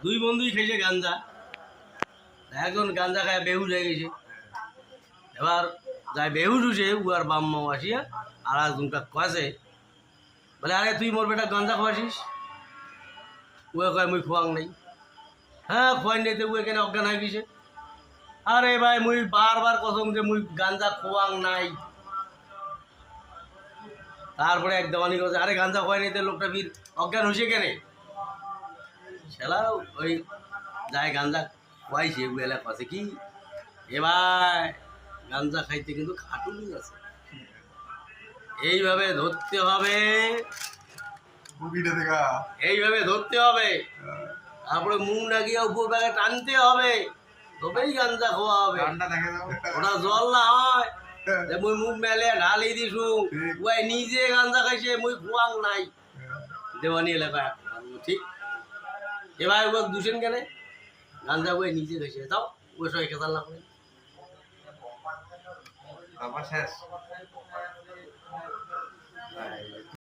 দুই বন্ধুই খেয়েছে গাঞ্জা, একজন গাঞ্জা খায় বেহুশ হয়ে গেছে। এবার যাই বেহুশ হয়েছে উয়ার বাম্মা আসিয়া আর একজনটা কয়েছে, বলে আরে তুই মোর বেটা গাঞ্জা খাওয়াছিস? উয়ে কয় মুই খোয়াং নাই। হ্যাঁ খোয়াই নাই তো উয়ে কেন অজ্ঞান হয়ে গেছে? আরে ভাই মুই বারবার কসম যে মুই গাঞ্জা খোয়াং নাই। তারপরে এক দেওয়ানি কথা, আরে গাঞ্জা খোয়াই নাই তো লোকটা বীর অজ্ঞান হয়েছে কেন? সেলা ওই যায় গাঞ্জা খোয়াইছে উয়েলা কাছে কি এবার গাঞ্জা খাইতে কিন্তু খাটুনি আছে, এইভাবে ধরতে হবে, এইভাবে ধরতে হবে, তারপরে মুখ নাকিয়ে উপর ব্যাগে টানতে হবে, তবেই গাঞ্জা খাওয়া হবে। ওটা জল না হয় যে মুই মুখ মেলে ঢালি দিছু, ওই নিজে গাঞ্জা খাইছে মুই খোয়াং নাই। দেওয়ানি এলাকায় ঠিক এবার ওকে দুষেন কেন? গাঞ্জা ওই নিজে খাইছে, তাও ওই সবাই খেতাল না করে শেষ।